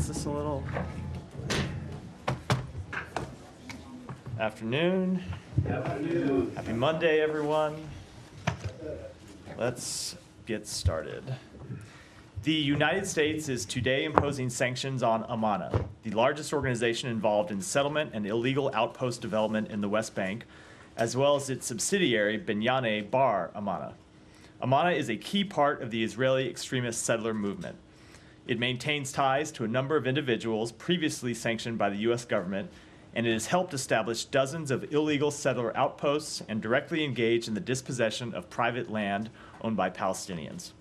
advance this a little. Afternoon. Afternoon. Happy Monday, everyone. Let's get started. The United States is today imposing sanctions on Amana, the largest organization involved in settlement and illegal outpost development in the West Bank, as well as its subsidiary Binyane Bar Amana. Amana is a key part of the Israeli extremist settler movement. It maintains ties to a number of individuals previously sanctioned by the U.S. government, and it has helped establish dozens of illegal settler outposts and directly engaged in the dispossession of private land owned by Palestinians.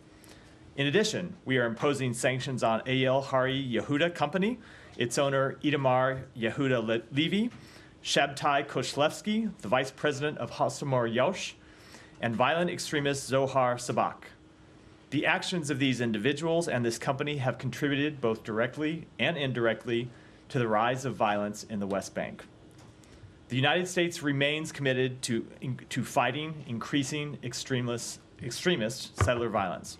In addition, we are imposing sanctions on Eyal Hari Yehuda Company, its owner Itamar Yehuda Levy, Shabtai Koshlevsky, the vice president of Hasamor Yosh, and violent extremist Zohar Sabak. The actions of these individuals and this company have contributed both directly and indirectly to the rise of violence in the West Bank. The United States remains committed to fighting increasing extremist settler violence.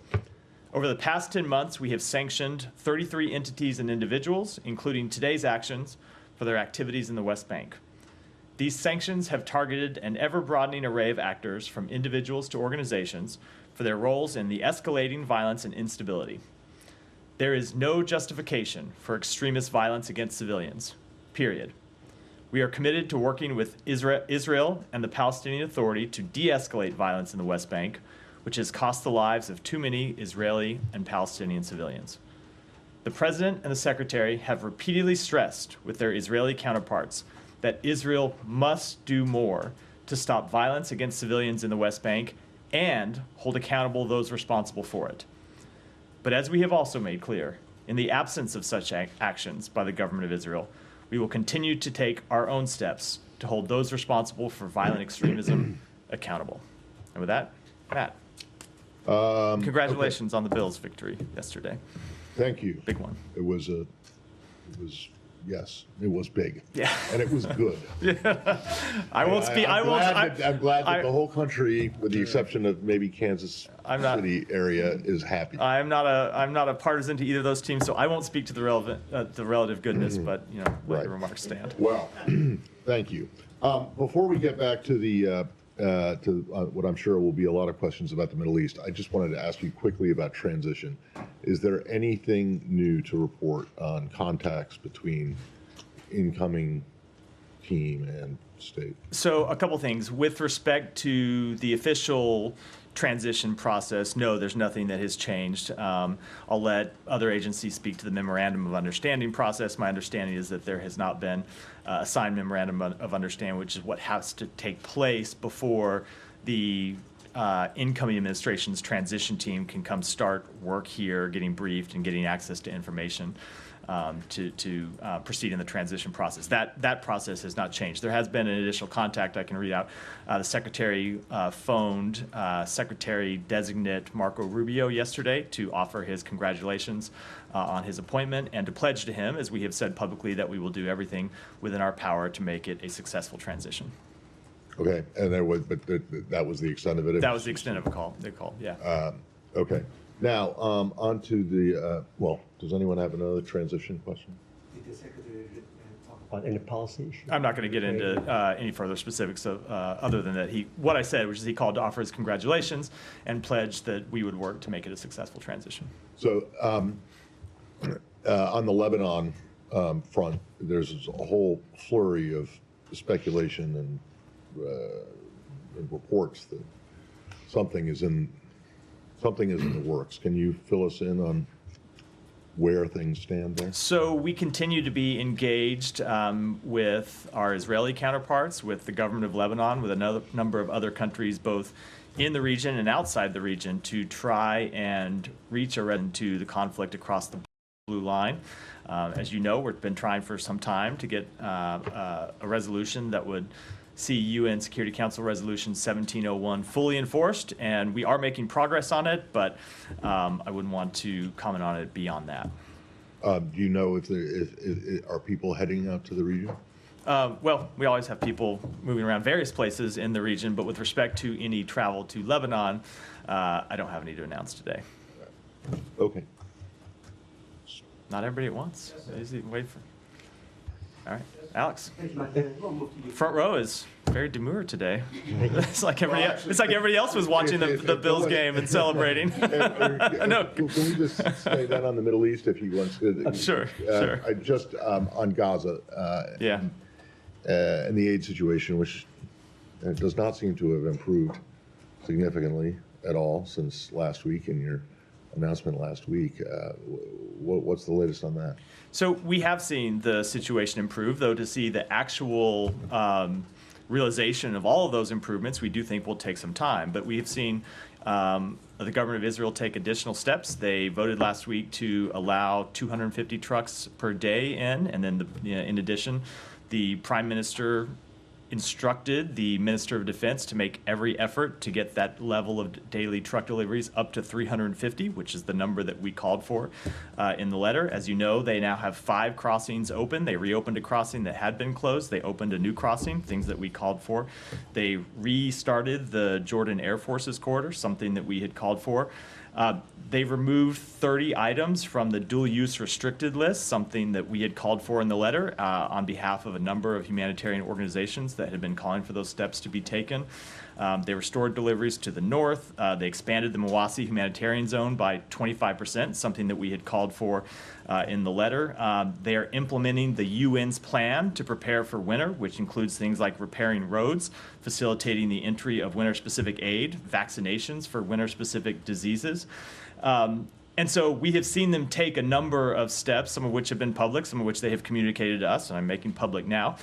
Over the past 10 months, we have sanctioned 33 entities and individuals, including today's actions, for their activities in the West Bank. These sanctions have targeted an ever-broadening array of actors, from individuals to organizations, for their roles in the escalating violence and instability. There is no justification for extremist violence against civilians, period. We are committed to working with Israel and the Palestinian Authority to de-escalate violence in the West Bank, which has cost the lives of too many Israeli and Palestinian civilians. The President and the Secretary have repeatedly stressed with their Israeli counterparts that Israel must do more to stop violence against civilians in the West Bank and hold accountable those responsible for it. But as we have also made clear, in the absence of such actions by the government of Israel, we will continue to take our own steps to hold those responsible for violent extremism accountable. And with that, Matt. Congratulations on the Bills' victory yesterday. Thank you. Big one. It was big. Yeah. And it was good. Yeah. I'm glad that the whole country, with the exception of maybe Kansas City area, is happy. I'm not a partisan to either of those teams, so I won't speak to the relative goodness, but let the remarks stand. Well, thank you. Before we get back to the what I'm sure will be a lot of questions about the Middle East, I just wanted to ask you quickly about transition. Is there anything new to report on contacts between incoming team and state? So a couple things. With respect to the official transition process, no, there's nothing that has changed. I'll let other agencies speak to the memorandum of understanding process. My understanding is that there has not been a signed memorandum of understanding, which is what has to take place before the incoming administration's transition team can come start work here, getting briefed and getting access to information to proceed in the transition process. That process has not changed. There has been an additional contact I can read out. The Secretary phoned Secretary-designate Marco Rubio yesterday to offer his congratulations on his appointment and to pledge to him, as we have said publicly, that we will do everything within our power to make it a successful transition. Okay, and that was the extent of it? That was the extent of the call, yeah. Okay. Now, on to the, does anyone have another transition question? Did the Secretary talk about any policy issue? I'm not going to get into any further specifics other than that what I said, which is he called to offer his congratulations and pledged that we would work to make it a successful transition. So on the Lebanon front, there's a whole flurry of speculation and reports that something is in the works. Can you fill us in on where things stand there? So we continue to be engaged with our Israeli counterparts, with the government of Lebanon, with a number of other countries, both in the region and outside the region, to try and reach a resolution to the conflict across the blue line. As you know, we've been trying for some time to get a resolution that would see UN Security Council Resolution 1701 fully enforced, and we are making progress on it, but I wouldn't want to comment on it beyond that. Do you know if are people heading out to the region? Well, we always have people moving around various places in the region, but with respect to any travel to Lebanon, I don't have any to announce today. Okay. Not everybody at once. Easy, wait for. All right, Alex. Thank you, Matt. We'll move to you. Front row is very demure today. It's like everybody else was watching the Bills game and celebrating. No. Can we just stay then on the Middle East if you want to? Sure. I just on Gaza. Yeah. And the aid situation, which does not seem to have improved significantly at all since last week in your announcement last week. What's the latest on that? So we have seen the situation improve, though to see the actual realization of all of those improvements, we do think will take some time. But we have seen the government of Israel take additional steps. They voted last week to allow 250 trucks per day in, and then in addition, the Prime Minister instructed the Minister of Defense to make every effort to get that level of daily truck deliveries up to 350, which is the number that we called for in the letter. As you know, they now have 5 crossings open. They reopened a crossing that had been closed. They opened a new crossing, things that we called for. They restarted the Jordan Air Force's corridor, something that we had called for. They removed 30 items from the dual-use restricted list, something that we had called for in the letter on behalf of a number of humanitarian organizations that had been calling for those steps to be taken. They restored deliveries to the north. They expanded the Mawasi humanitarian zone by 25%, something that we had called for in the letter. They are implementing the UN's plan to prepare for winter, which includes things like repairing roads, facilitating the entry of winter-specific aid, vaccinations for winter-specific diseases. And so we have seen them take a number of steps, some of which have been public, some of which they have communicated to us, and I'm making public now.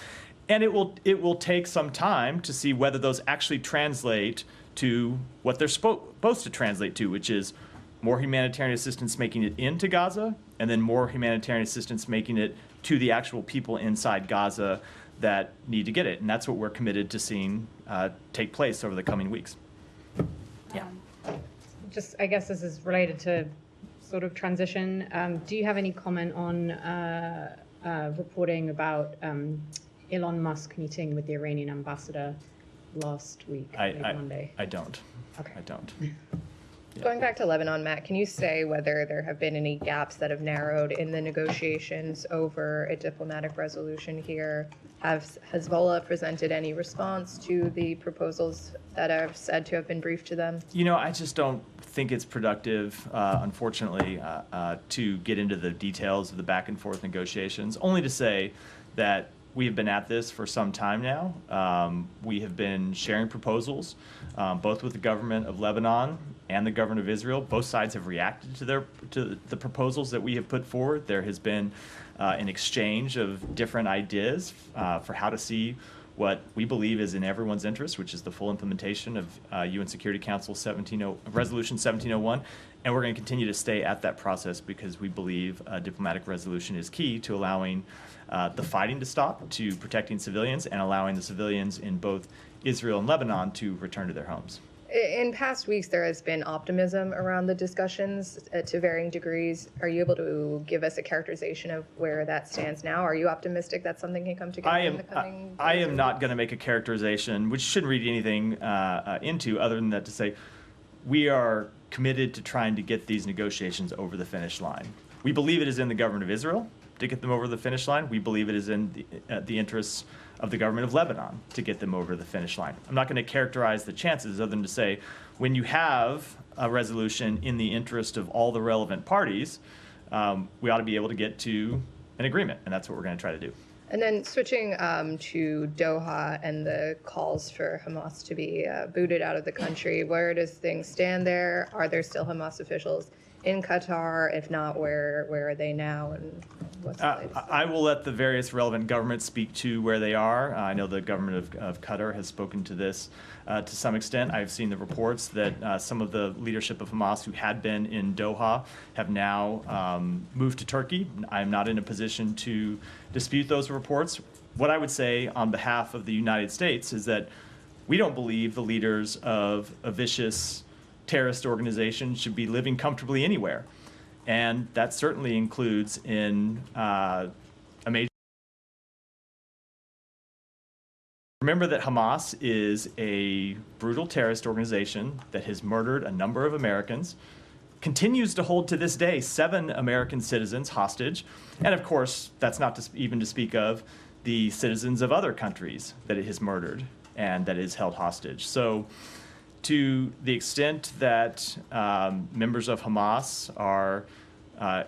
And it will take some time to see whether those actually translate to what they're supposed to translate to, which is more humanitarian assistance making it into Gaza, and then more humanitarian assistance making it to the actual people inside Gaza that need to get it. And that's what we're committed to seeing take place over the coming weeks. Yeah. Just, I guess this is related to sort of transition. Do you have any comment on reporting about Elon Musk meeting with the Iranian ambassador last week, Monday? I don't. Okay. I don't. Going back to Lebanon, Matt, can you say whether there have been any gaps that have narrowed in the negotiations over a diplomatic resolution here? Has Hezbollah presented any response to the proposals that are said to have been briefed to them? You know, I just don't think it's productive, unfortunately, to get into the details of the back and forth negotiations, only to say that we have been at this for some time now. We have been sharing proposals, both with the government of Lebanon and the government of Israel. Both sides have reacted to the proposals that we have put forward. There has been an exchange of different ideas for how to see what we believe is in everyone's interest, which is the full implementation of UN Security Council Resolution 1701. And we're going to continue to stay at that process because we believe a diplomatic resolution is key to allowing the fighting to stop, to protecting civilians, and allowing the civilians in both Israel and Lebanon to return to their homes. In past weeks, there has been optimism around the discussions to varying degrees. Are you able to give us a characterization of where that stands now? Are you optimistic that something can come together in the coming days? I am not going to make a characterization, which shouldn't read anything into other than that to say we are committed to trying to get these negotiations over the finish line. We believe it is in the government of Israel to get them over the finish line. We believe it is in the interests of the government of Lebanon to get them over the finish line. I'm not going to characterize the chances other than to say when you have a resolution in the interest of all the relevant parties, we ought to be able to get to an agreement, and that's what we're going to try to do. And then switching to Doha and the calls for Hamas to be booted out of the country, where does things stand there? Are there still Hamas officials in Qatar? If not, where are they now? And what's the latest? I will let the various relevant governments speak to where they are. I know the government of Qatar has spoken to this to some extent. I've seen the reports that some of the leadership of Hamas who had been in Doha have now moved to Turkey. I'm not in a position to dispute those reports. What I would say on behalf of the United States is that we don't believe the leaders of a vicious terrorist organization should be living comfortably anywhere. And that certainly includes in a major... Remember that Hamas is a brutal terrorist organization that has murdered a number of Americans, continues to hold to this day 7 American citizens hostage. And of course, that's not even to speak of the citizens of other countries that it has murdered and that it has held hostage. So to the extent that members of Hamas are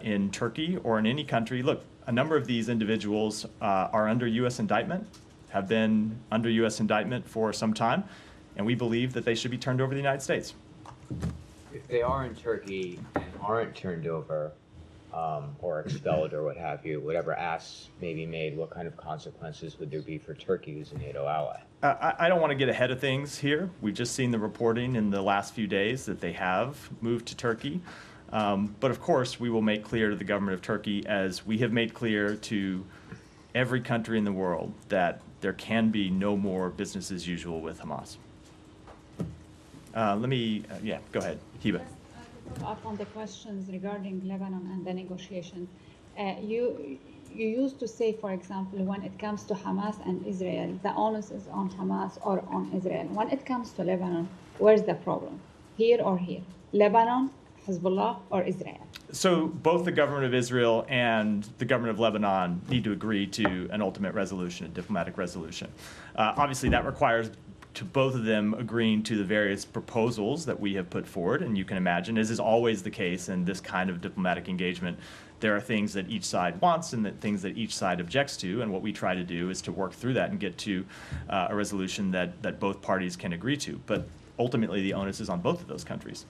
in Turkey or in any country, look, a number of these individuals are under U.S. indictment, have been under U.S. indictment for some time, and we believe that they should be turned over to the United States. If they are in Turkey and aren't turned over or expelled or what have you, whatever asks may be made, what kind of consequences would there be for Turkey, who's a NATO ally? I don't want to get ahead of things here. We've just seen the reporting in the last few days that they have moved to Turkey. But of course, we will make clear to the government of Turkey, as we have made clear to every country in the world, that there can be no more business as usual with Hamas. Go ahead, Hiba. Up on the questions regarding Lebanon and the negotiation. You used to say, for example, when it comes to Hamas and Israel, the onus is on Hamas or on Israel. When it comes to Lebanon, where's the problem? Here or here? Lebanon, Hezbollah, or Israel? So both the government of Israel and the government of Lebanon need to agree to an ultimate resolution, a diplomatic resolution. Obviously, that requires to both of them agreeing to the various proposals that we have put forward. And you can imagine, as is always the case in this kind of diplomatic engagement, there are things that each side wants and things that each side objects to. And what we try to do is to work through that and get to a resolution that both parties can agree to. But ultimately, the onus is on both of those countries.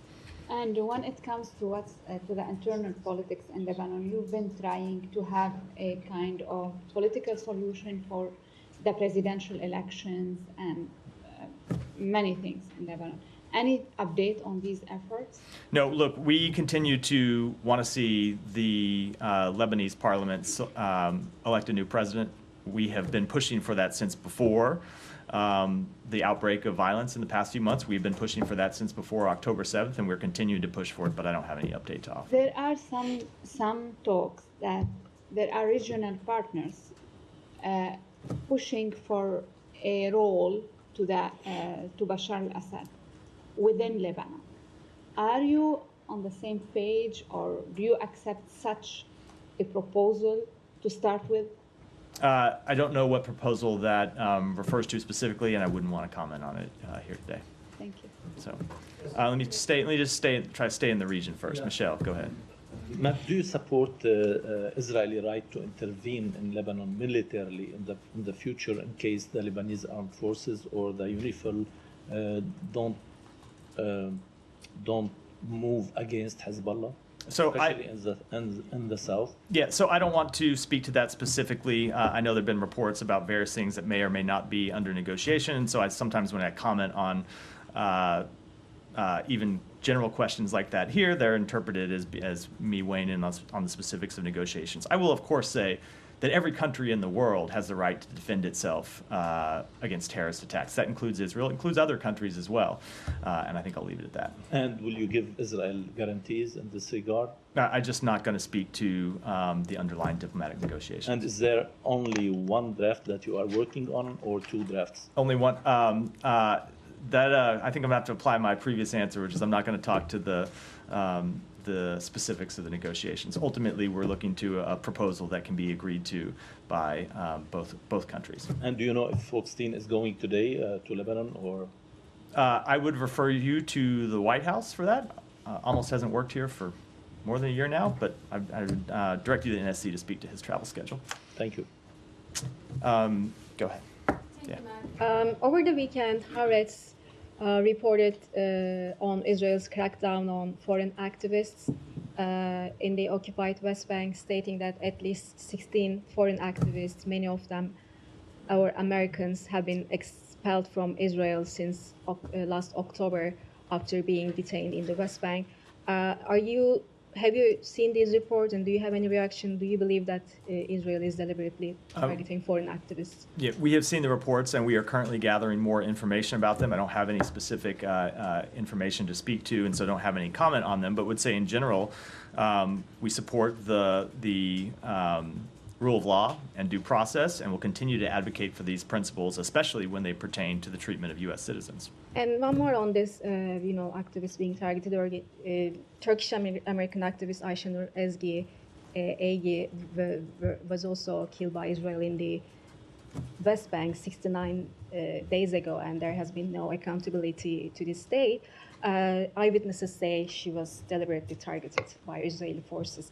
And when it comes to to the internal politics in Lebanon, you've been trying to have a kind of political solution for the presidential elections and many things in Lebanon. Any update on these efforts? No, look, we continue to want to see the Lebanese parliament elect a new president. We have been pushing for that since before the outbreak of violence in the past few months. We've been pushing for that since before October 7th, and we're continuing to push for it, but I don't have any update to offer. There are some talks that there are regional partners pushing for a role to Bashar al-Assad within Lebanon. Are you on the same page, or do you accept such a proposal to start with? I don't know what proposal that refers to specifically, and I wouldn't want to comment on it here today. Thank you. So let me just try to stay in the region first. Yeah. Michelle, go ahead. Matt, do you support the Israeli right to intervene in Lebanon militarily in the future in case the Lebanese armed forces or the UNIFIL don't move against Hezbollah? So especially in the south? Yeah, so I don't want to speak to that specifically. I know there have been reports about various things that may or may not be under negotiation. So sometimes when I comment on even general questions like that here, they're interpreted as me weighing in on the specifics of negotiations. I will, of course, say that every country in the world has the right to defend itself against terrorist attacks. That includes Israel, includes other countries as well. And I think I'll leave it at that. And will you give Israel guarantees in this regard? I'm just not going to speak to the underlying diplomatic negotiations. And is there only one draft that you are working on, or 2 drafts? Only one. I think I'm going to have to apply my previous answer, which is I'm not going to talk to the specifics of the negotiations. Ultimately, we're looking to a proposal that can be agreed to by both countries. And do you know if Folkestein is going today to Lebanon, or? I would refer you to the White House for that. Almost hasn't worked here for more than a year now, but I would direct you to the NSC to speak to his travel schedule. Thank you. Go ahead. Yeah. Over the weekend, Haaretz reported on Israel's crackdown on foreign activists in the occupied West Bank, stating that at least 16 foreign activists, many of them our Americans, have been expelled from Israel since last October after being detained in the West Bank. Have you seen these reports, and do you have any reaction? Do you believe that Israel is deliberately targeting foreign activists? Yeah, we have seen the reports, and we are currently gathering more information about them. I don't have any specific information to speak to, and so don't have any comment on them, but would say in general, we support the rule of law, and due process, and will continue to advocate for these principles, especially when they pertain to the treatment of U.S. citizens. And one more on this, activists being targeted. Turkish-American activist Ayşenur Agi was also killed by Israel in the West Bank 69 days ago, and there has been no accountability to this day. Eyewitnesses say she was deliberately targeted by Israeli forces.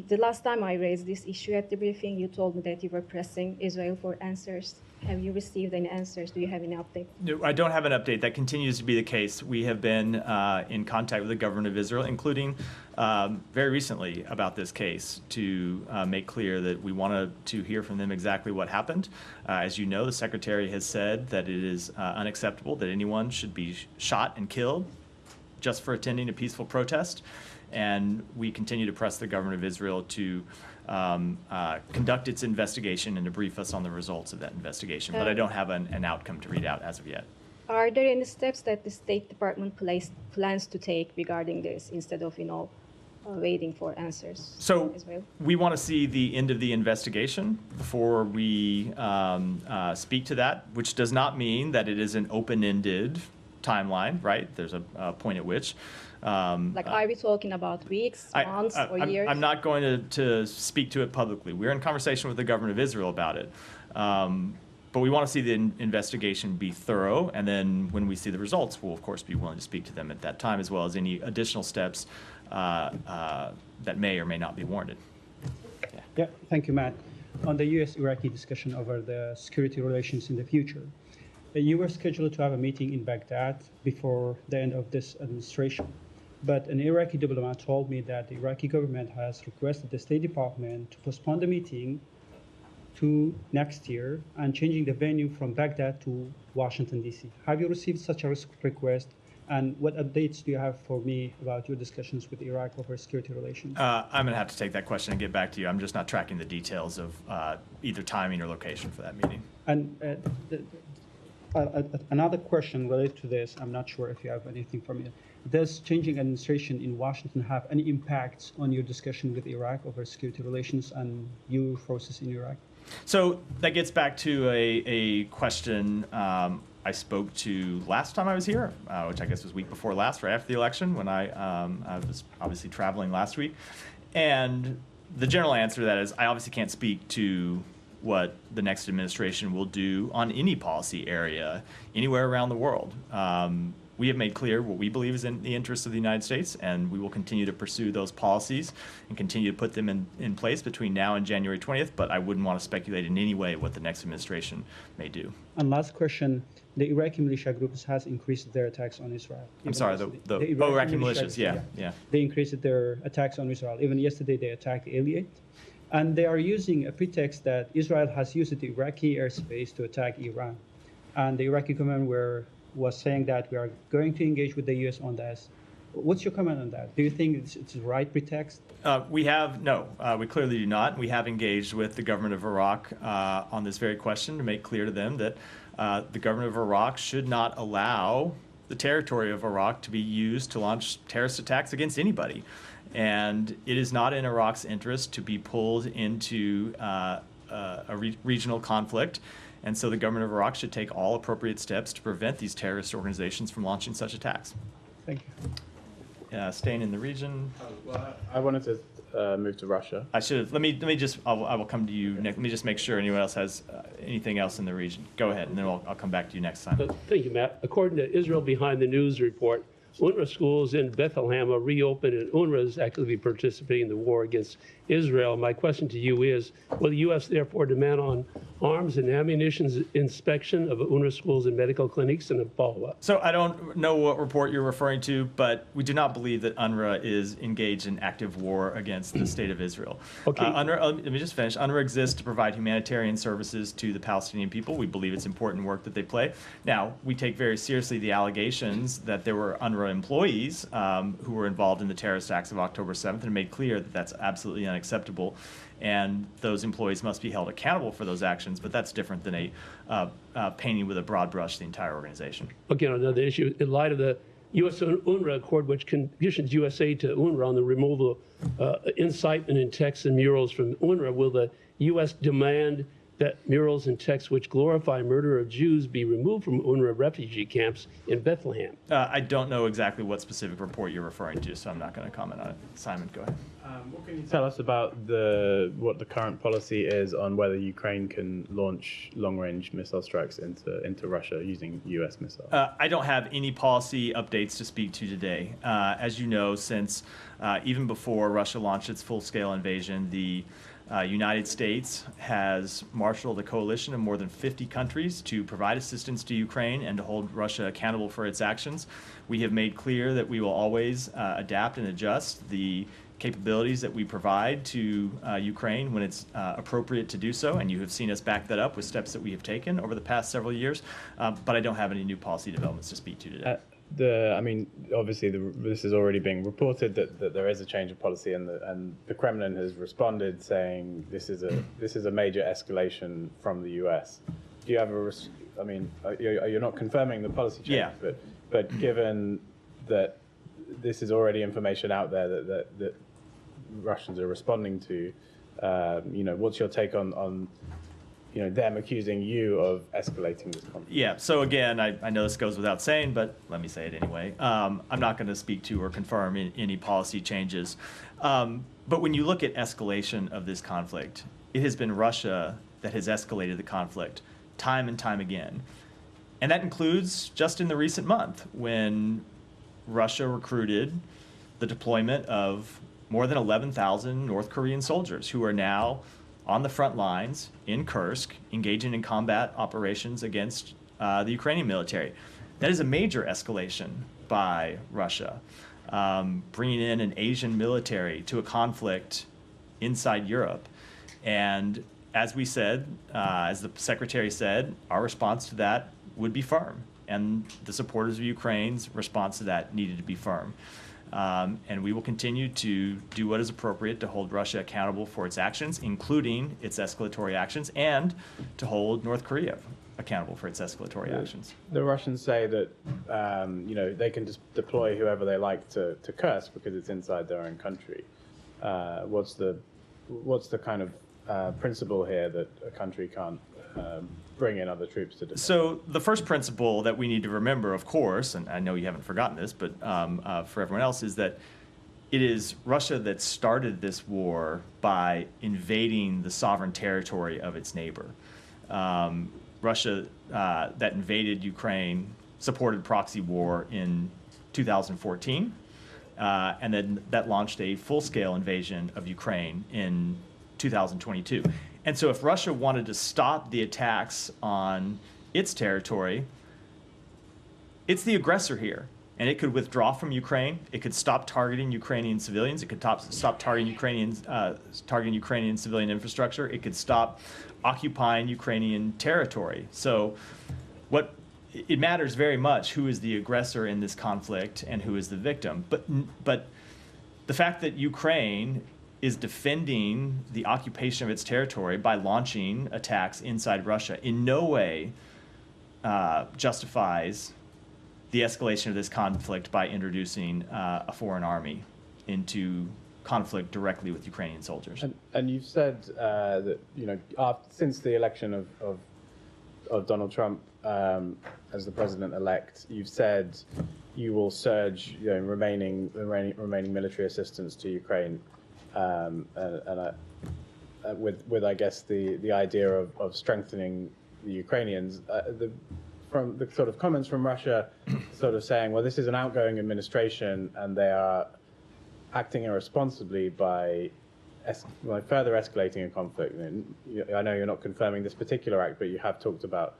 The last time I raised this issue at the briefing, you told me that you were pressing Israel for answers. Have you received any answers? Do you have any update? No, I don't have an update. That continues to be the case. We have been in contact with the government of Israel, including very recently about this case, to make clear that we wanted to hear from them exactly what happened. As you know, the Secretary has said that it is unacceptable that anyone should be shot and killed just for attending a peaceful protest. And we continue to press the government of Israel to conduct its investigation and to brief us on the results of that investigation. But I don't have an outcome to read out as of yet. Are there any steps that the State Department plans to take regarding this instead of, waiting for answers So from Israel? we want to see the end of the investigation before we speak to that, which does not mean that it is an open-ended timeline, right? There's a point at which Are we talking about weeks, months, or years? I'm not going to speak to it publicly. We're in conversation with the government of Israel about it. But we want to see the investigation be thorough, and then when we see the results, we'll of course be willing to speak to them at that time, as well as any additional steps that may or may not be warranted. Yeah, thank you, Matt. On the U.S.-Iraqi discussion over the security relations in the future, you were scheduled to have a meeting in Baghdad before the end of this administration. But an Iraqi diplomat told me that the Iraqi government has requested the State Department to postpone the meeting to next year and changing the venue from Baghdad to Washington, D.C. Have you received such a request? And what updates do you have for me about your discussions with Iraq over security relations? I'm going to have to take that question and get back to you. I'm just not tracking the details of either timing or location for that meeting. And another question related to this, I'm not sure if you have anything for me. Does changing administration in Washington have any impacts on your discussion with Iraq over security relations and your forces in Iraq? So that gets back to a question I spoke to last time I was here, which I guess was week before last, right after the election, when I was obviously traveling last week. And the general answer to that is I obviously can't speak to what the next administration will do on any policy area anywhere around the world. We have made clear what we believe is in the interest of the United States, and we will continue to pursue those policies and continue to put them in place between now and January 20th, but I wouldn't want to speculate in any way what the next administration may do. And last question, the Iraqi militia groups has increased their attacks on Israel. I'm sorry, the Iraqi militias, yeah. They increased their attacks on Israel. Even yesterday they attacked Elliot. And they are using a pretext that Israel has used the Iraqi airspace to attack Iran. And the Iraqi government was saying that we are going to engage with the U.S. on this. What's your comment on that? Do you think it's the right pretext? We clearly do not. We have engaged with the government of Iraq on this very question to make clear to them that the government of Iraq should not allow the territory of Iraq to be used to launch terrorist attacks against anybody. And it is not in Iraq's interest to be pulled into a regional conflict. And so the government of Iraq should take all appropriate steps to prevent these terrorist organizations from launching such attacks. Thank you. Staying in the region. Well, I wanted to move to Russia. I should. Let me just. I will come to you next. Let me just make sure anyone else has anything else in the region. Go ahead, and then I'll come back to you next time. Thank you, Matt. According to Israel Behind the News report, UNRWA schools in Bethlehem are reopened, and UNRWA is actively participating in the war against Israel. My question to you is, will the U.S. therefore demand on arms and ammunition inspection of UNRWA schools and medical clinics and a follow-up? So I don't know what report you're referring to, but we do not believe that UNRWA is engaged in active war against the state of Israel. Okay. Let me just finish. UNRWA exists to provide humanitarian services to the Palestinian people. We believe it's important work that they play. Now, we take very seriously the allegations that there were UNRWA employees who were involved in the terrorist acts of October 7th and made clear that that's absolutely unacceptable, and those employees must be held accountable for those actions, but that's different than painting with a broad brush the entire organization. Again, another issue, in light of the U.S.-UNRWA Accord, which conditions USA to UNRWA on the removal of incitement in texts and murals from UNRWA, will the U.S. demand that murals and texts which glorify murder of Jews be removed from UNRWA refugee camps in Bethlehem? I don't know exactly what specific report you're referring to, so I'm not going to comment on it. Simon, go ahead. What can you tell us about what the current policy is on whether Ukraine can launch long-range missile strikes into Russia using U.S. missiles? I don't have any policy updates to speak to today. As you know, since even before Russia launched its full-scale invasion, the United States has marshaled a coalition of more than 50 countries to provide assistance to Ukraine and to hold Russia accountable for its actions. We have made clear that we will always adapt and adjust the capabilities that we provide to Ukraine when it's appropriate to do so, and you have seen us back that up with steps that we have taken over the past several years, but I don't have any new policy developments to speak to today. Obviously, this is already being reported that there is a change of policy, and the Kremlin has responded saying this is a major escalation from the U.S. Do you have you're not confirming the policy change, Yeah. but given that this is already information out there that Russians are responding to, what's your take on them accusing you of escalating this conflict? Yeah, so again, I know this goes without saying, but let me say it anyway. I'm not going to speak to or confirm any policy changes. But when you look at escalation of this conflict, it has been Russia that has escalated the conflict time and time again. And that includes just in the recent month when Russia recruited the deployment of more than 11,000 North Korean soldiers who are now on the front lines in Kursk, engaging in combat operations against the Ukrainian military. That is a major escalation by Russia, bringing in an Asian military to a conflict inside Europe. And as we said, as the Secretary said, our response to that would be firm. And the supporters of Ukraine's response to that needed to be firm. And we will continue to do what is appropriate to hold Russia accountable for its actions, including its escalatory actions, and to hold North Korea accountable for its escalatory actions. The Russians say that they can just deploy whoever they like to Kursk because it's inside their own country. What's the kind of principle here that a country can't bring in other troops to defend? So the first principle that we need to remember, of course, and I know you haven't forgotten this, but for everyone else, is that it is Russia that started this war by invading the sovereign territory of its neighbor. Russia that invaded Ukraine supported proxy war in 2014, and then that launched a full-scale invasion of Ukraine in 2022. And so if Russia wanted to stop the attacks on its territory, it's the aggressor here. And it could withdraw from Ukraine. It could stop targeting Ukrainian civilians. It could stop targeting Ukrainian civilian infrastructure. It could stop occupying Ukrainian territory. So it matters very much who is the aggressor in this conflict and who is the victim. But the fact that Ukraine is defending the occupation of its territory by launching attacks inside Russia in no way justifies the escalation of this conflict by introducing a foreign army into conflict directly with Ukrainian soldiers. And you've said that since the election of Donald Trump as the president-elect, you've said you will surge remaining military assistance to Ukraine. With I guess the idea of strengthening the Ukrainians, from the sort of comments from Russia, sort of saying, well, this is an outgoing administration and they are acting irresponsibly by further escalating a conflict. I know you're not confirming this particular act, but you have talked about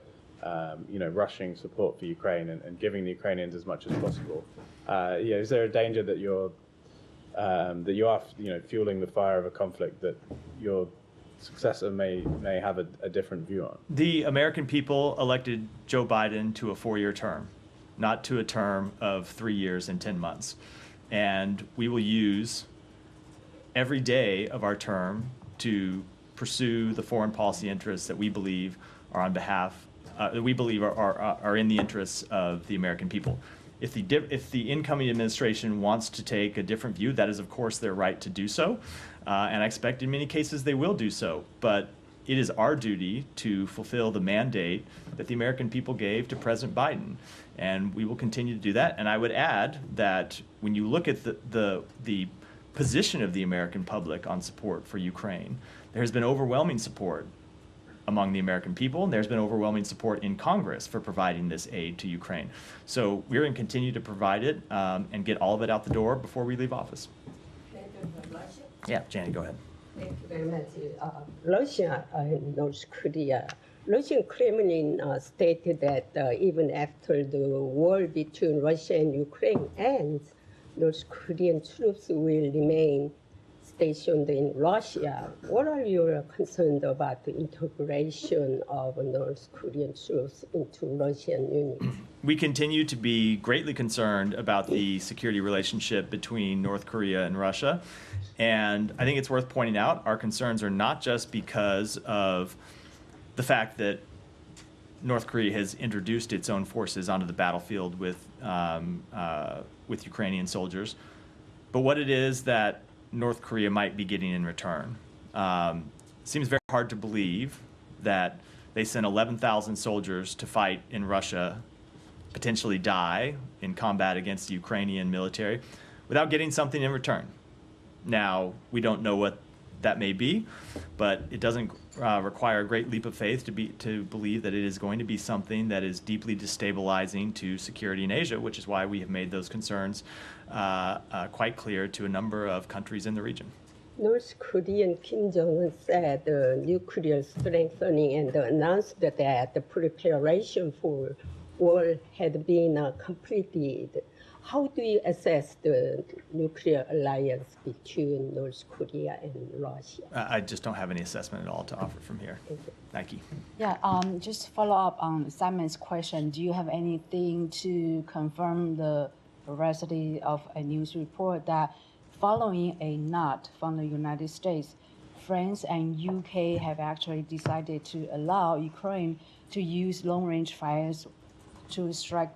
rushing support for Ukraine and giving the Ukrainians as much as possible. Is there a danger that you are fueling the fire of a conflict that your successor may have a different view on? The American people elected Joe Biden to a 4-year term, not to a term of 3 years and 10 months. And we will use every day of our term to pursue the foreign policy interests that we believe are on behalf, that we believe are in the interests of the American people. If the incoming administration wants to take a different view, that is, of course, their right to do so. And I expect in many cases they will do so. But it is our duty to fulfill the mandate that the American people gave to President Biden. And we will continue to do that. And I would add that when you look at the position of the American public on support for Ukraine, there has been overwhelming support among the American people, and there's been overwhelming support in Congress for providing this aid to Ukraine. So we're going to continue to provide it and get all of it out the door before we leave office. Yeah, Janet, go ahead. Thank you very much. Russia and North Korea. Russian Kremlin stated that even after the war between Russia and Ukraine ends, North Korean troops will remain stationed in Russia. What are your concerns about the integration of North Korean troops into Russian units? We continue to be greatly concerned about the security relationship between North Korea and Russia. And I think it's worth pointing out our concerns are not just because of the fact that North Korea has introduced its own forces onto the battlefield with Ukrainian soldiers, but what it is that North Korea might be getting in return. Seems very hard to believe that they sent 11,000 soldiers to fight in Russia, potentially die in combat against the Ukrainian military, without getting something in return. Now, we don't know what that may be, but it doesn't require a great leap of faith to believe that it is going to be something that is deeply destabilizing to security in Asia, which is why we have made those concerns quite clear to a number of countries in the region. North Korean Kim Jong-un said nuclear strengthening and announced that the preparation for war had been completed. How do you assess the nuclear alliance between North Korea and Russia? I just don't have any assessment at all to offer from here. Nike. Yeah, just follow up on Simon's question. Do you have anything to confirm the veracity of a news report that following a nod from the United States, France and UK have actually decided to allow Ukraine to use long-range fires to strike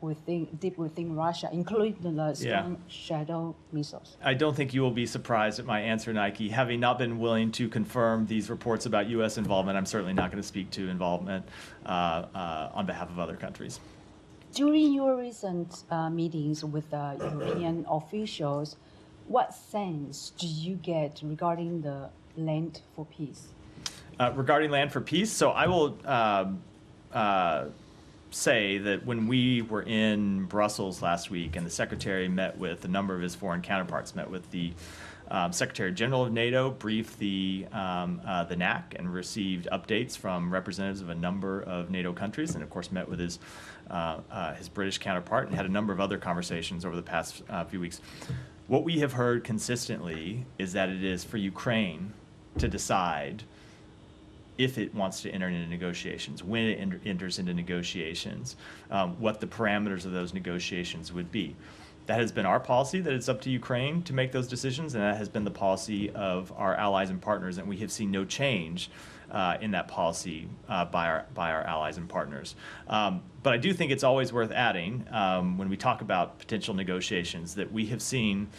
deep within Russia, including the Storm Shadow missiles? I don't think you will be surprised at my answer, Nike. Having not been willing to confirm these reports about U.S. involvement, I'm certainly not going to speak to involvement on behalf of other countries. During your recent meetings with European officials, what sense do you get regarding the land for peace? Regarding land for peace, so I will say that when we were in Brussels last week and the Secretary met with a number of his foreign counterparts, met with the Secretary General of NATO, briefed the NAC and received updates from representatives of a number of NATO countries, and of course met with his British counterpart and had a number of other conversations over the past few weeks. What we have heard consistently is that it is for Ukraine to decide if it wants to enter into negotiations, when it enters into negotiations, what the parameters of those negotiations would be. That has been our policy, that it's up to Ukraine to make those decisions, and that has been the policy of our allies and partners, and we have seen no change in that policy by our allies and partners. But I do think it's always worth adding, when we talk about potential negotiations, that we have seen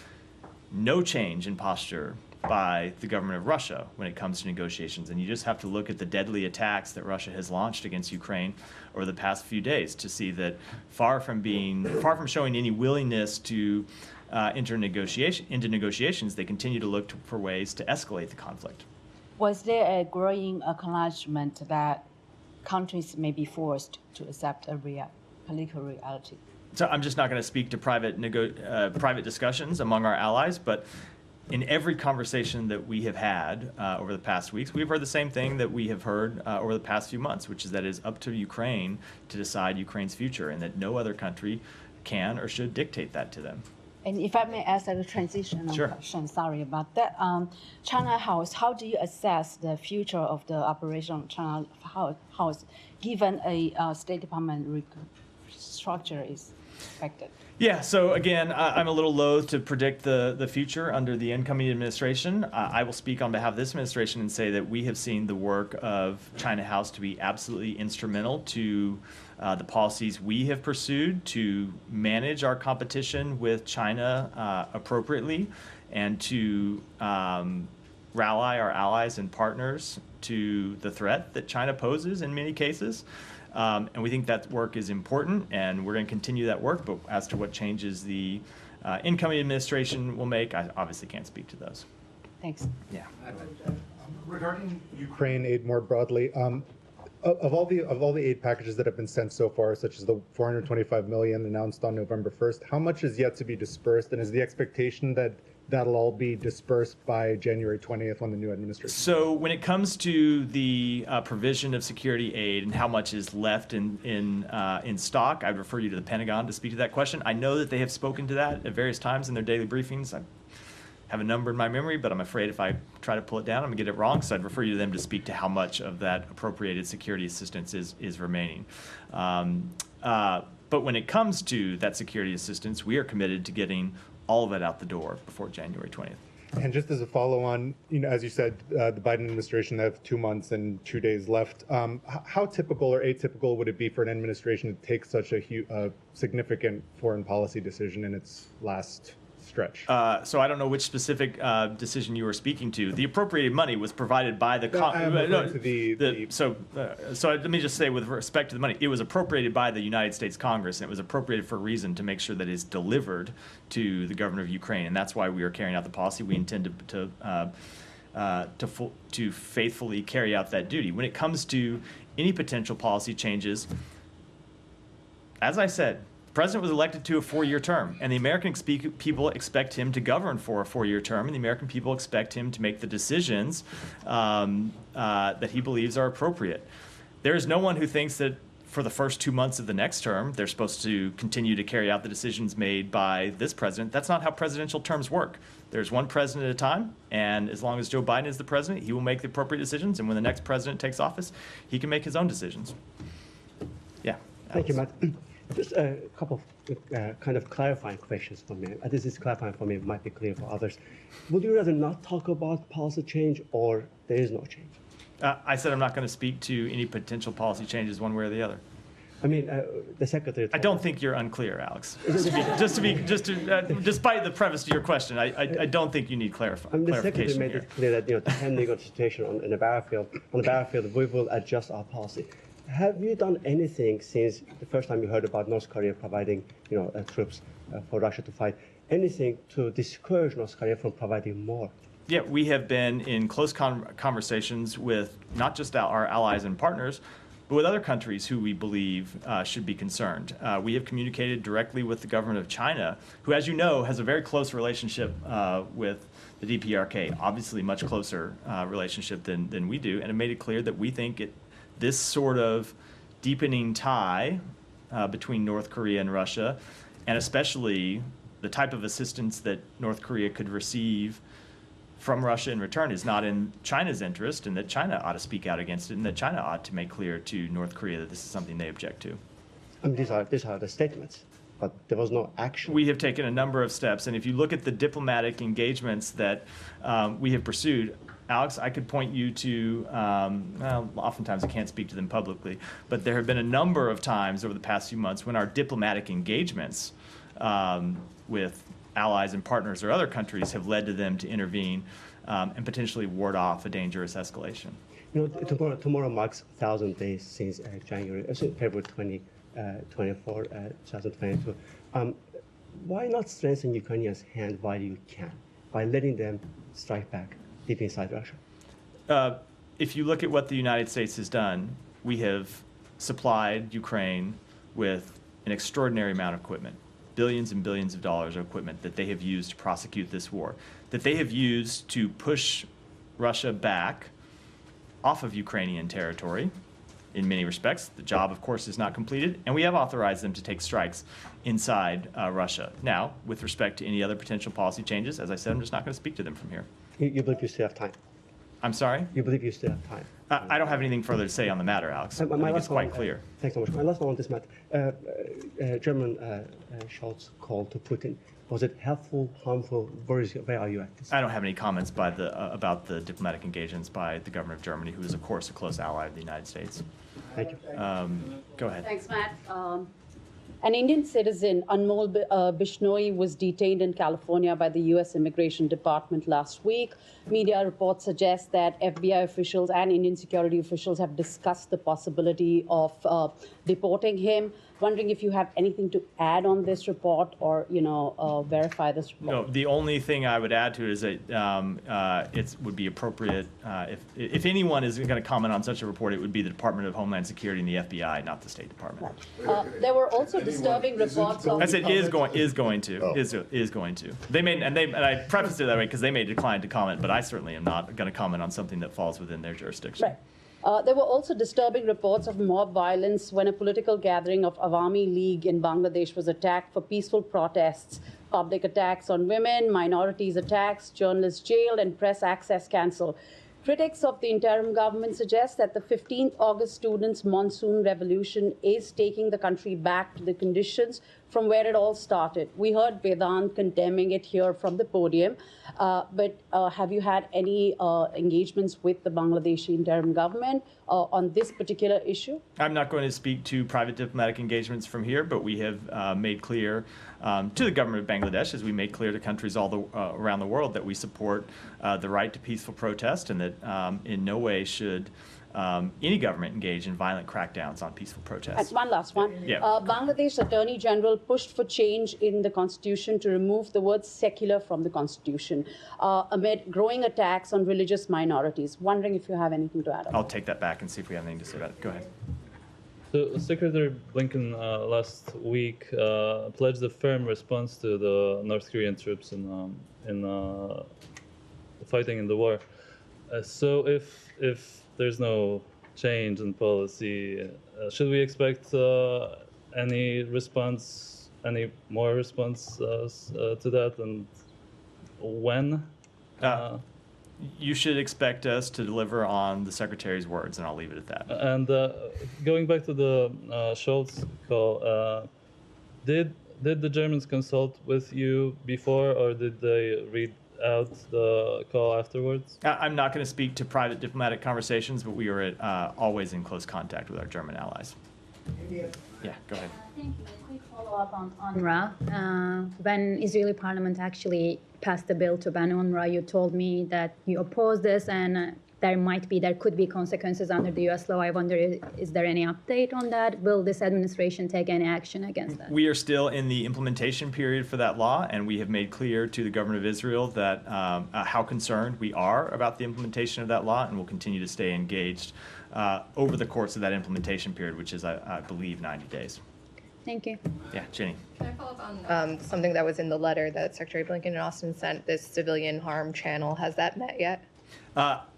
no change in posture by the government of Russia when it comes to negotiations. And you just have to look at the deadly attacks that Russia has launched against Ukraine over the past few days to see that far from showing any willingness to enter into negotiations, they continue to look for ways to escalate the conflict. Was there a growing acknowledgement that countries may be forced to accept a political reality? So I'm just not going to speak to private discussions among our allies, but in every conversation that we have had over the past weeks, we've heard the same thing that we have heard over the past few months, which is that it is up to Ukraine to decide Ukraine's future and that no other country can or should dictate that to them. And if I may ask a transitional question, sorry about that. China House, how do you assess the future of the operation China House given a State Department structure is expected? Yeah, so again, I'm a little loath to predict the future under the incoming administration. I will speak on behalf of this administration and say that we have seen the work of China House to be absolutely instrumental to the policies we have pursued to manage our competition with China appropriately and to rally our allies and partners to the threat that China poses in many cases. And we think that work is important, and we're going to continue that work. But as to what changes the incoming administration will make, I obviously can't speak to those. Thanks. Yeah. Regarding Ukraine aid more broadly, of all the aid packages that have been sent so far, such as the $425 million announced on November 1st, how much is yet to be dispersed, and is the expectation that that'll all be dispersed by January 20th when the new administration? So when it comes to the provision of security aid and how much is left in stock, I'd refer you to the Pentagon to speak to that question. I know that they have spoken to that at various times in their daily briefings. I have a number in my memory, but I'm afraid if I try to pull it down, I'm going to get it wrong. So I'd refer you to them to speak to how much of that appropriated security assistance is remaining. But when it comes to that security assistance, we are committed to getting all of it out the door before January 20th. And just as a follow-on, as you said, the Biden administration have 2 months and 2 days left. How typical or atypical would it be for an administration to take such a significant foreign policy decision in its last stretch? So I don't know which specific decision you were speaking to. The appropriated money was provided by the So let me just say, with respect to the money, it was appropriated by the United States Congress, and it was appropriated for a reason, to make sure that it's delivered to the government of Ukraine, and that's why we are carrying out the policy. We intend to faithfully carry out that duty. When it comes to any potential policy changes, as I said, the president was elected to a 4-year term, and the American people expect him to govern for a 4-year term, and the American people expect him to make the decisions that he believes are appropriate. There is no one who thinks that for the first 2 months of the next term, they're supposed to continue to carry out the decisions made by this president. That's not how presidential terms work. There's one president at a time, and as long as Joe Biden is the president, he will make the appropriate decisions, and when the next president takes office, he can make his own decisions. Yeah. Thank you, Matt. Just a couple of kind of clarifying questions for me. This is clarifying for me, it might be clear for others. Would you rather not talk about policy change, or there is no change? I said I'm not going to speak to any potential policy changes one way or the other. I mean, the secretary. I don't think you're unclear, Alex. Despite the preface to your question, I don't think you need clarification. The secretary made it clear that depending on the situation on the battlefield, we will adjust our policy. Have you done anything since the first time you heard about North Korea providing, troops for Russia to fight? Anything to discourage North Korea from providing more? Yeah, we have been in close conversations with not just our allies and partners, but with other countries who we believe should be concerned. We have communicated directly with the government of China, who, as you know, has a very close relationship with the DPRK, obviously much closer relationship than we do, and have made it clear that we think this sort of deepening tie between North Korea and Russia, and especially the type of assistance that North Korea could receive from Russia in return, is not in China's interest, and that China ought to speak out against it, and that China ought to make clear to North Korea that this is something they object to. These are the statements, but there was no action. We have taken a number of steps, and if you look at the diplomatic engagements that we have pursued, Alex, I could point you to, oftentimes I can't speak to them publicly, but there have been a number of times over the past few months when our diplomatic engagements with allies and partners or other countries have led to them to intervene and potentially ward off a dangerous escalation. Tomorrow marks 1,000 days since February 24, 2022. Why not strengthen Ukrainians' hand while you can, by letting them strike back deep inside Russia? If you look at what the United States has done, we have supplied Ukraine with an extraordinary amount of equipment, billions and billions of dollars of equipment that they have used to prosecute this war, that they have used to push Russia back off of Ukrainian territory in many respects. The job, of course, is not completed, and we have authorized them to take strikes inside Russia. Now, with respect to any other potential policy changes, as I said, I'm just not going to speak to them from here. You believe you still have time? I'm sorry? You believe you still have time? I don't have anything further to say on the matter, Alex. I think it's quite clear. Thanks so much. My last one on this matter. German Scholz call to Putin. Was it helpful, harmful? Where are you at this? I don't have any comments by about the diplomatic engagements by the government of Germany, who is, of course, a close ally of the United States. Thank you. Go ahead. Thanks, Matt. An Indian citizen, Anmol Bishnoi, was detained in California by the U.S. Immigration Department last week. Media reports suggest that FBI officials and Indian security officials have discussed the possibility of deporting him. Wondering if you have anything to add on this report or, verify this report. No, the only thing I would add to it is that it would be appropriate, if anyone is going to comment on such a report, it would be the Department of Homeland Security and the FBI, not the State Department. There were also disturbing reports of... I said is going to. They may, and I prefaced it that way because they may decline to comment, but I certainly am not going to comment on something that falls within their jurisdiction. Right. There were also disturbing reports of mob violence when a political gathering of Awami League in Bangladesh was attacked for peaceful protests, public attacks on women, minorities attacks, journalists jailed, and press access cancelled. Critics of the interim government suggest that the 15th August students' monsoon revolution is taking the country back to the conditions from where it all started. We heard Vedant condemning it here from the podium, but have you had any engagements with the Bangladeshi interim government on this particular issue? I'm not going to speak to private diplomatic engagements from here, but we have made clear to the government of Bangladesh, as we make clear to countries all around the world, that we support the right to peaceful protest and that in no way should any government engage in violent crackdowns on peaceful protests. And one last one. Yeah. Bangladesh Attorney General pushed for change in the constitution to remove the word secular from the constitution amid growing attacks on religious minorities. Wondering if you have anything to add on. I'll take that back and see if we have anything to say about it. Go ahead. So Secretary Blinken last week pledged a firm response to the North Korean troops in fighting in the war. So if there's no change in policy, should we expect any more response to that, and when? You should expect us to deliver on the Secretary's words, and I'll leave it at that. And going back to the Scholz call, did the Germans consult with you before, or did they read out the call afterwards? I'm not going to speak to private diplomatic conversations, but we are always in close contact with our German allies. Yeah, go ahead. Thank you. A quick follow-up on UNRWA. When Israeli parliament actually passed the bill to ban UNRWA, you told me that you oppose this and there could be consequences under the U.S. law. I wonder, is there any update on that? Will this administration take any action against that? We are still in the implementation period for that law, and we have made clear to the government of Israel that how concerned we are about the implementation of that law, and will continue to stay engaged over the course of that implementation period, which is, I believe, 90 days. Thank you. Yeah, Jenny. Can I follow up on something that was in the letter that Secretary Blinken and Austin sent, this civilian harm channel? Has that met yet?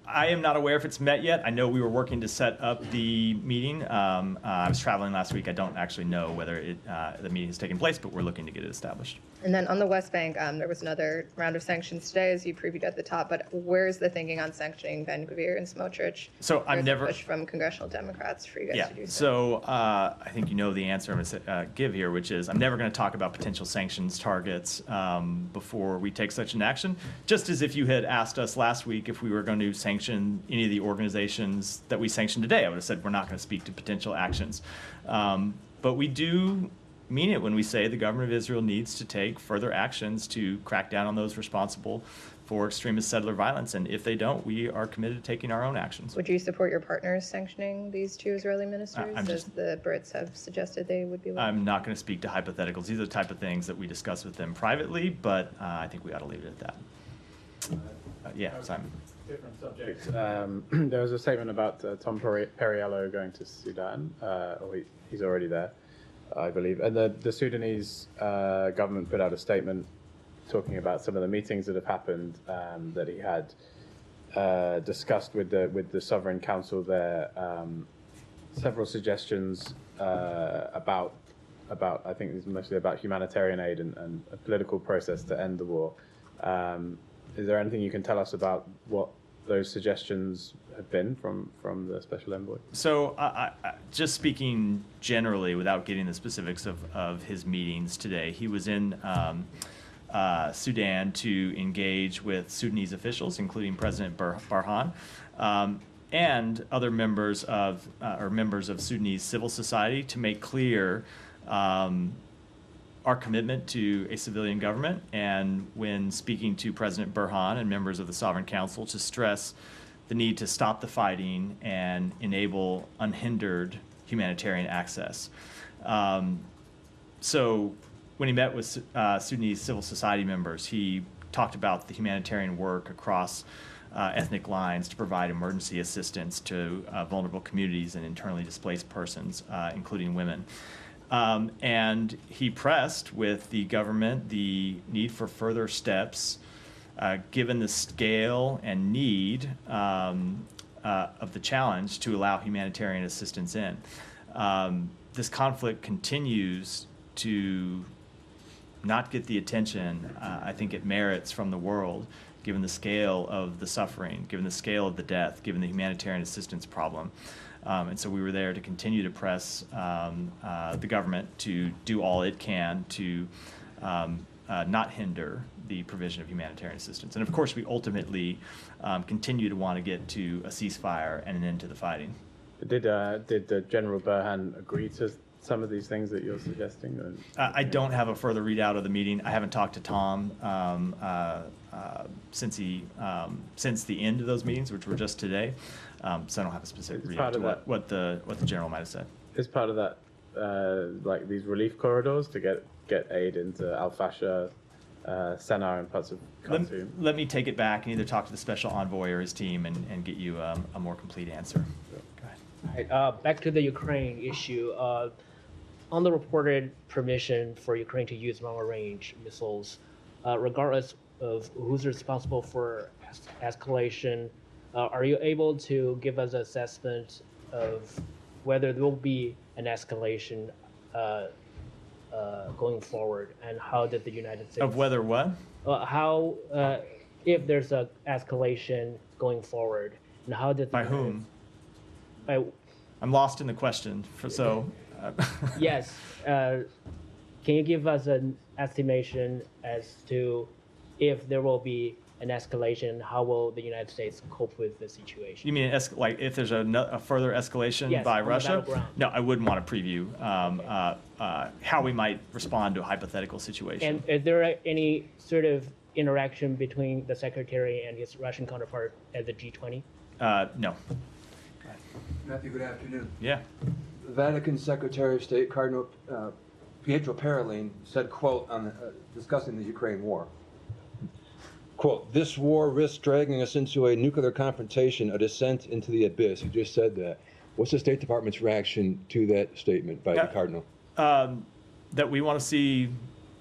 I am not aware if it's met yet. I know we were working to set up the meeting. I was traveling last week. I don't actually know whether the meeting has taken place, but we're looking to get it established. And then on the West Bank, there was another round of sanctions today, as you previewed at the top. But where's the thinking on sanctioning Ben Gvir and Smotrich? So I'm never push from congressional Democrats for you guys to do so. So I think you know the answer I'm going to give here, which is I'm never going to talk about potential sanctions targets before we take such an action. Just as if you had asked us last week if we were going to sanction any of the organizations that we sanctioned today, I would have said we're not going to speak to potential actions. But we do mean it when we say the government of Israel needs to take further actions to crack down on those responsible for extremist settler violence. And if they don't, we are committed to taking our own actions. Would you support your partners sanctioning these two Israeli ministers, as the Brits have suggested they would be willing? I'm not going to speak to hypotheticals. These are the type of things that we discuss with them privately, but I think we ought to leave it at that. Yeah, Simon. Different subject. There was a statement about Tom Perriello going to Sudan. He's already there, I believe. And the Sudanese government put out a statement talking about some of the meetings that have happened that he had discussed with the Sovereign Council there. Several suggestions about I think it's mostly about humanitarian aid and a political process to end the war. Is there anything you can tell us about what those suggestions have been from the special envoy? So, just speaking generally, without getting the specifics of his meetings today, he was in Sudan to engage with Sudanese officials, including President Burhan, and other members of Sudanese civil society, to make clear our commitment to a civilian government, and when speaking to President Burhan and members of the Sovereign Council, to stress the need to stop the fighting and enable unhindered humanitarian access. So when he met with Sudanese civil society members, he talked about the humanitarian work across ethnic lines to provide emergency assistance to vulnerable communities and internally displaced persons, including women. And he pressed with the government the need for further steps, given the scale and need of the challenge, to allow humanitarian assistance in. This conflict continues to not get the attention I think it merits from the world, given the scale of the suffering, given the scale of the death, given the humanitarian assistance problem. And so we were there to continue to press the government to do all it can to not hinder the provision of humanitarian assistance. And of course, we ultimately continue to want to get to a ceasefire and an end to the fighting. Did General Burhan agree to some of these things that you're suggesting? I don't have a further readout of the meeting. I haven't talked to Tom since the end of those meetings, which were just today. So I don't have a specific readout to what the general might have said. Is part of that like these relief corridors to get aid into Al-Fasher, Sennar, and parts of Khartoum? Let me take it back and either talk to the special envoy or his team and get you a more complete answer. Go ahead. All right, back to the Ukraine issue. On the reported permission for Ukraine to use long-range missiles, regardless of who's responsible for escalation, are you able to give us an assessment of whether there will be an escalation going forward, and how did the United States... Of whether what? How, if there's an escalation going forward, and how did... By whom? I'm lost in the question, Yes. Can you give us an estimation as to if there will be an escalation, how will the United States cope with the situation? You mean like if there's a further escalation by Russia? No, I wouldn't want to preview how we might respond to a hypothetical situation. And is there any sort of interaction between the Secretary and his Russian counterpart at the G20? No. Matthew, good afternoon. Yeah. The Vatican Secretary of State, Cardinal Pietro Parolin, said, quote, on discussing the Ukraine war, quote, "This war risks dragging us into a nuclear confrontation, a descent into the abyss." He just said that. What's the State Department's reaction to that statement by the Cardinal? That we want to see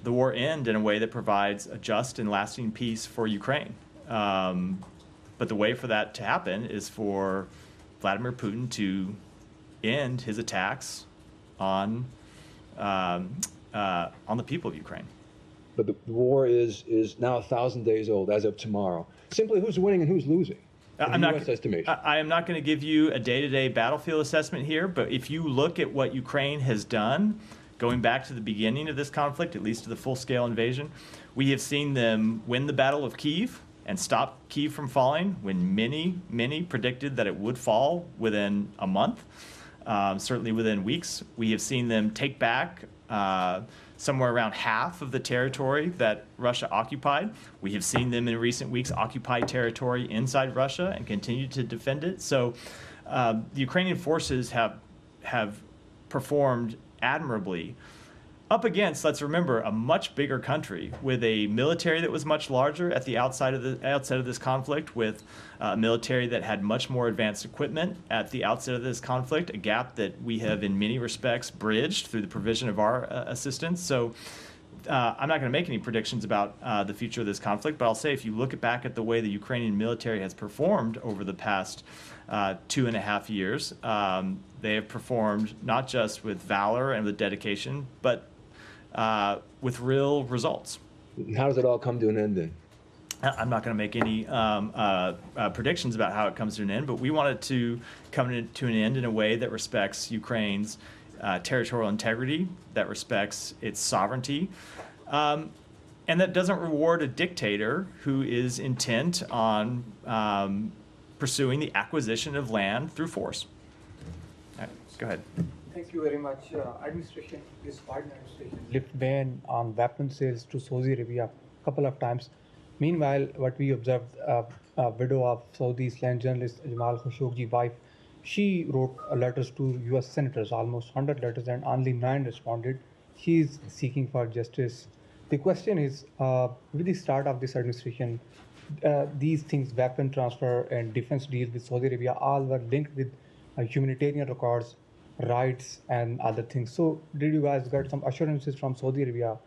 the war end in a way that provides a just and lasting peace for Ukraine. But the way for that to happen is for Vladimir Putin to end his attacks on the people of Ukraine. But the war is now 1,000 days old as of tomorrow. Simply, who's winning and who's losing? I am not going to give you a day-to-day battlefield assessment here, but if you look at what Ukraine has done, going back to the beginning of this conflict, at least to the full-scale invasion, we have seen them win the Battle of Kyiv and stop Kyiv from falling when many predicted that it would fall within a month, certainly within weeks. We have seen them take back somewhere around half of the territory that Russia occupied. We have seen them in recent weeks occupy territory inside Russia and continue to defend it. So the Ukrainian forces have performed admirably up against, let's remember, a much bigger country with a military that was much larger at the outset of this conflict, with a military that had much more advanced equipment at the outset of this conflict, a gap that we have in many respects bridged through the provision of our assistance. So I'm not going to make any predictions about the future of this conflict, but I'll say if you look back at the way the Ukrainian military has performed over the past 2.5 years, they have performed not just with valor and with dedication, but with real results. How does it all come to an end then? I'm not going to make any predictions about how it comes to an end, but we want it to come to an end in a way that respects Ukraine's territorial integrity, that respects its sovereignty, and that doesn't reward a dictator who is intent on pursuing the acquisition of land through force. All right, go ahead. Thank you very much. This Biden administration lift ban on weapon sales to Saudi Arabia a couple of times. Meanwhile, what we observed, a widow of Saudi Islam journalist Jamal Khashoggi's wife, she wrote letters to U.S. senators, almost 100 letters, and only 9 responded. She is seeking for justice. The question is, with the start of this administration, these things, weapon transfer and defense deals with Saudi Arabia, all were linked with humanitarian records, rights, and other things. So did you guys get some assurances from Saudi Arabia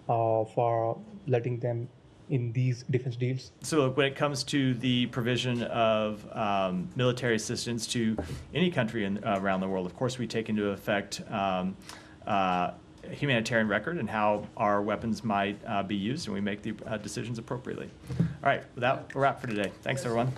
for letting them in these defense deals? So when it comes to the provision of military assistance to any country around the world, of course we take into effect humanitarian record and how our weapons might be used, and we make the decisions appropriately. All right, with that, we'll wrap for today. Thanks, everyone.